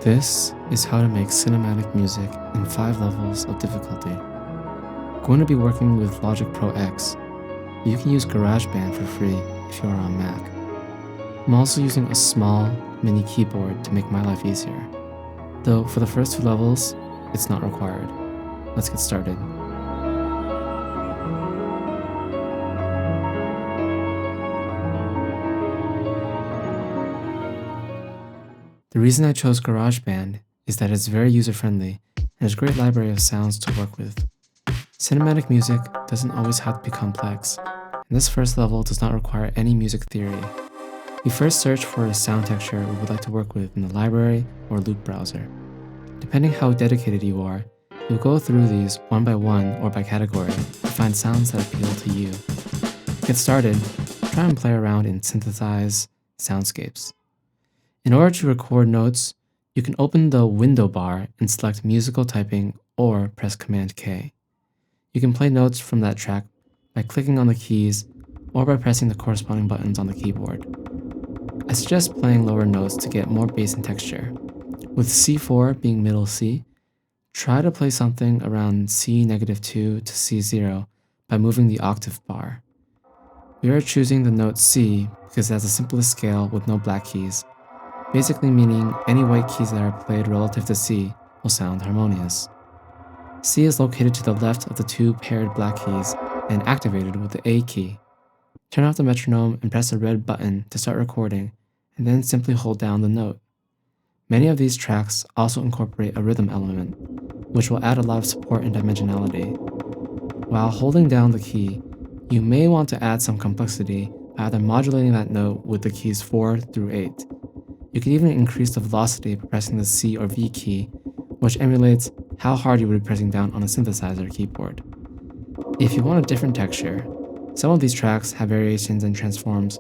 This is how to make cinematic music in 5 levels of difficulty. Going to be working with Logic Pro X. You can use GarageBand for free if you are on Mac. I'm also using a small mini keyboard to make my life easier. Though for the first 2 levels, it's not required. Let's get started. The reason I chose GarageBand is that it's very user-friendly and has a great library of sounds to work with. Cinematic music doesn't always have to be complex, and this first level does not require any music theory. We first search for a sound texture we would like to work with in the library or loop browser. Depending how dedicated you are, you'll go through these one by one or by category to find sounds that appeal to you. To get started, try and play around in Synthesize Soundscapes. In order to record notes, you can open the window bar and select musical typing or press Command K. You can play notes from that track by clicking on the keys or by pressing the corresponding buttons on the keyboard. I suggest playing lower notes to get more bass and texture. With C4 being middle C, try to play something around C-2 to C0 by moving the octave bar. We are choosing the note C because it has the simplest scale with no black keys, basically meaning any white keys that are played relative to C will sound harmonious. C is located to the left of the 2 paired black keys and activated with the A key. Turn off the metronome and press the red button to start recording, and then simply hold down the note. Many of these tracks also incorporate a rhythm element, which will add a lot of support and dimensionality. While holding down the key, you may want to add some complexity by either modulating that note with the keys 4 through 8. You can even increase the velocity by pressing the C or V key, which emulates how hard you would be pressing down on a synthesizer keyboard. If you want a different texture, some of these tracks have variations and transforms,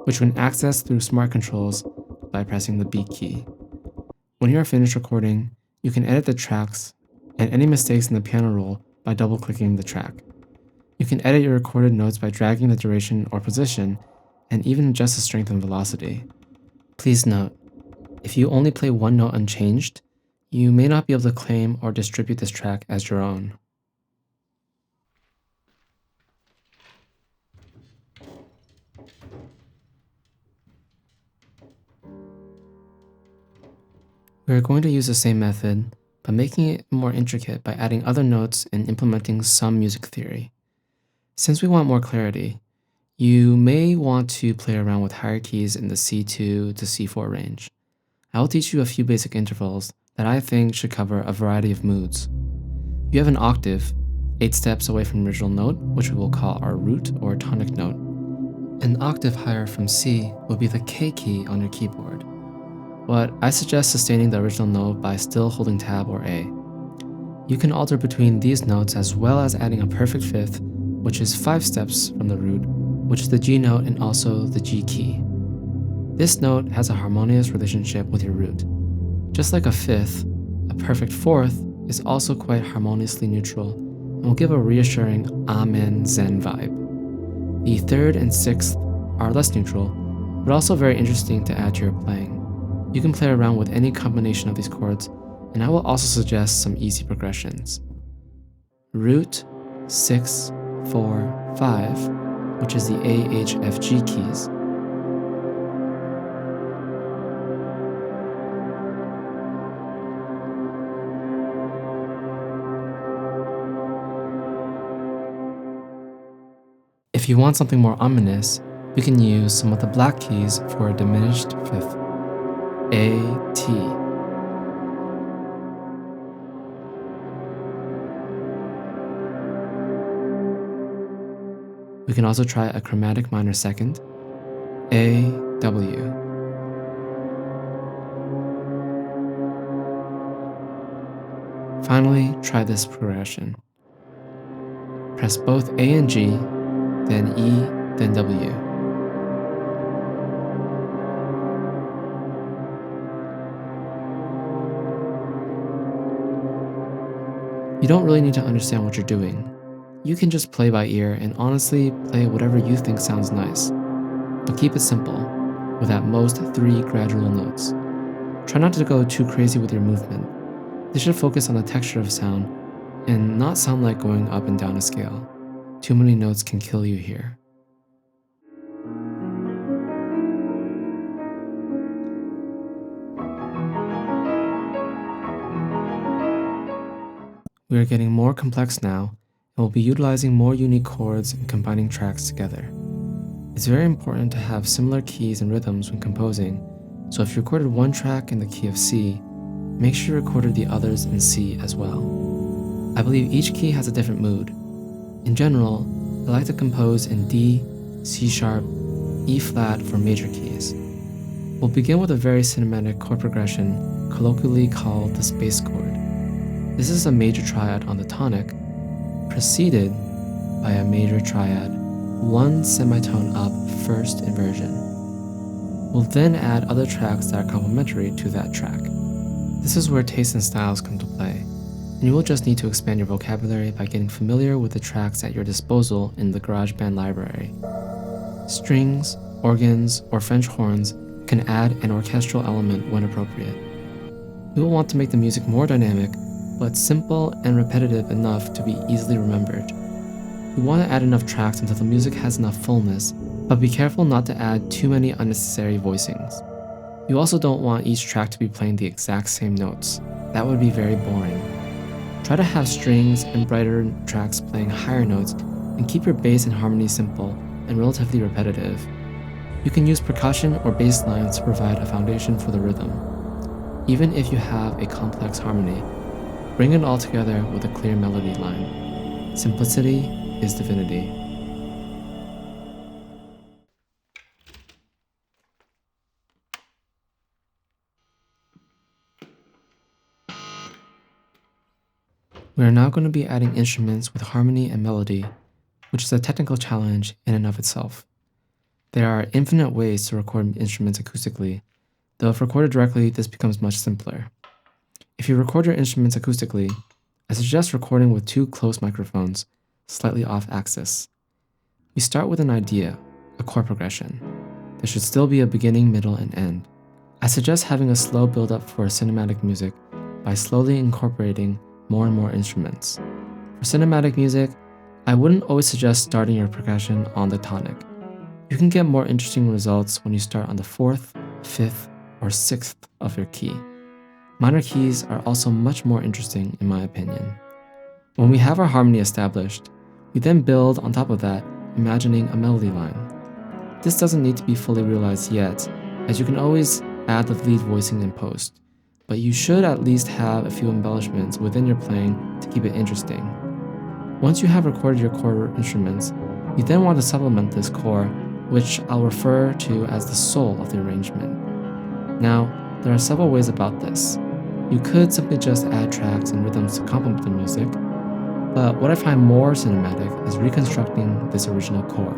which you can access through smart controls by pressing the B key. When you are finished recording, you can edit the tracks and any mistakes in the piano roll by double-clicking the track. You can edit your recorded notes by dragging the duration or position, and even adjust the strength and velocity. Please note, if you only play one note unchanged, you may not be able to claim or distribute this track as your own. We are going to use the same method, but making it more intricate by adding other notes and implementing some music theory. Since we want more clarity, you may want to play around with higher keys in the C2 to C4 range. I will teach you a few basic intervals that I think should cover a variety of moods. You have an octave, 8 steps away from the original note, which we will call our root or tonic note. An octave higher from C will be the K key on your keyboard, but I suggest sustaining the original note by still holding Tab or A. You can alter between these notes as well as adding a perfect fifth, which is 5 steps from the root, which is the G note and also the G key. This note has a harmonious relationship with your root. Just like a fifth, a perfect fourth is also quite harmoniously neutral and will give a reassuring Amen Zen vibe. The third and sixth are less neutral, but also very interesting to add to your playing. You can play around with any combination of these chords, and I will also suggest some easy progressions. Root, 6, 4, 5, which is the A, H, F, G keys. If you want something more ominous, we can use some of the black keys for a diminished fifth. A, T. We can also try a chromatic minor second, A, W. Finally, try this progression. Press both A and G, then E, then W. You don't really need to understand what you're doing. You can just play by ear and honestly play whatever you think sounds nice. But keep it simple, with at most 3 gradual notes. Try not to go too crazy with your movement. This should focus on the texture of sound and not sound like going up and down a scale. Too many notes can kill you here. We are getting more complex now, and we'll be utilizing more unique chords and combining tracks together. It's very important to have similar keys and rhythms when composing, so if you recorded one track in the key of C, make sure you recorded the others in C as well. I believe each key has a different mood. In general, I like to compose in D, C sharp, E flat for major keys. We'll begin with a very cinematic chord progression, colloquially called the space chord. This is a major triad on the tonic, preceded by a major triad, one semitone up first inversion. We'll then add other tracks that are complementary to that track. This is where taste and styles come to play, and you will just need to expand your vocabulary by getting familiar with the tracks at your disposal in the GarageBand library. Strings, organs, or French horns can add an orchestral element when appropriate. We will want to make the music more dynamic, but simple and repetitive enough to be easily remembered. We want to add enough tracks until the music has enough fullness, but be careful not to add too many unnecessary voicings. You also don't want each track to be playing the exact same notes. That would be very boring. Try to have strings and brighter tracks playing higher notes, and keep your bass and harmony simple and relatively repetitive. You can use percussion or bass lines to provide a foundation for the rhythm. Even if you have a complex harmony, bring it all together with a clear melody line. Simplicity is divinity. We are now going to be adding instruments with harmony and melody, which is a technical challenge in and of itself. There are infinite ways to record instruments acoustically, though if recorded directly, this becomes much simpler. If you record your instruments acoustically, I suggest recording with two close microphones, slightly off axis. We start with an idea, a chord progression. There should still be a beginning, middle, and end. I suggest having a slow build-up for cinematic music by slowly incorporating more and more instruments. For cinematic music, I wouldn't always suggest starting your progression on the tonic. You can get more interesting results when you start on the 4th, 5th, or 6th of your key. Minor keys are also much more interesting in my opinion. When we have our harmony established, we then build on top of that, imagining a melody line. This doesn't need to be fully realized yet, as you can always add the lead voicing in post, but you should at least have a few embellishments within your playing to keep it interesting. Once you have recorded your core instruments, you then want to supplement this core, which I'll refer to as the soul of the arrangement. Now, there are several ways about this. You could simply just add tracks and rhythms to complement the music, but what I find more cinematic is reconstructing this original core.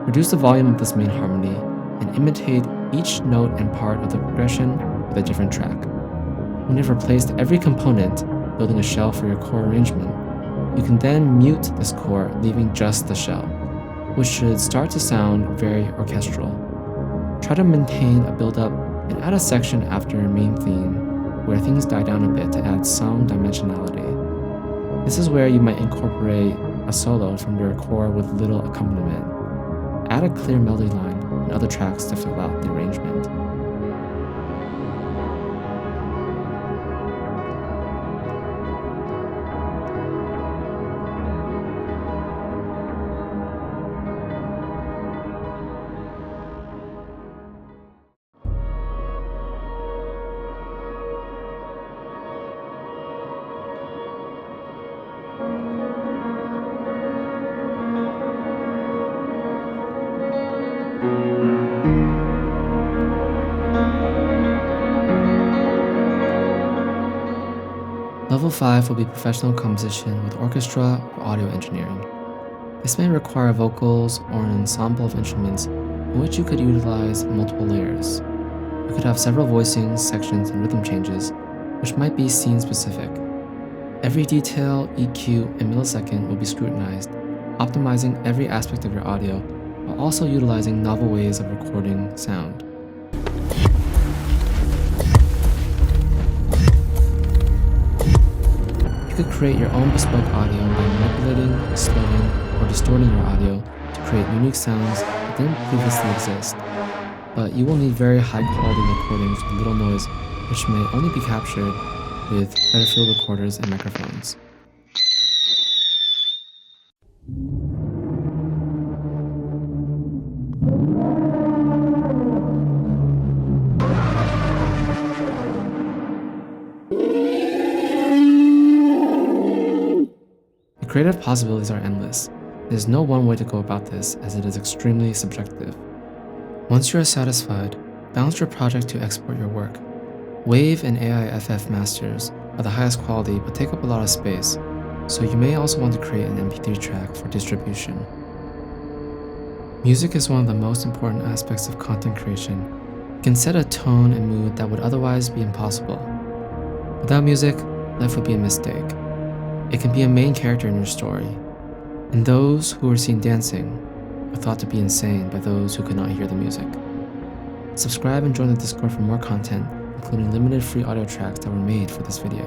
Reduce the volume of this main harmony and imitate each note and part of the progression with a different track. When you've replaced every component, building a shell for your core arrangement, you can then mute this core, leaving just the shell, which should start to sound very orchestral. Try to maintain a build-up and add a section after your main theme where things die down a bit to add some dimensionality. This is where you might incorporate a solo from your core with little accompaniment. Add a clear melody line and other tracks to fill out the arrangement. Level 5 will be professional composition with orchestra or audio engineering. This may require vocals or an ensemble of instruments in which you could utilize multiple layers. You could have several voicings, sections, and rhythm changes, which might be scene-specific. Every detail, EQ, and millisecond will be scrutinized, optimizing every aspect of your audio while also utilizing novel ways of recording sound. You could create your own bespoke audio by manipulating, slowing, or distorting your audio to create unique sounds that didn't previously exist. But you will need very high quality recordings with little noise, which may only be captured with better field recorders and microphones. The creative possibilities are endless. There's no one way to go about this, as it is extremely subjective. Once you are satisfied, balance your project to export your work. WAV and AIFF masters are the highest quality but take up a lot of space, so you may also want to create an MP3 track for distribution. Music is one of the most important aspects of content creation. It can set a tone and mood that would otherwise be impossible. Without music, life would be a mistake. It can be a main character in your story, and those who are seen dancing are thought to be insane by those who could not hear the music. Subscribe and join the Discord for more content, including limited free audio tracks that were made for this video.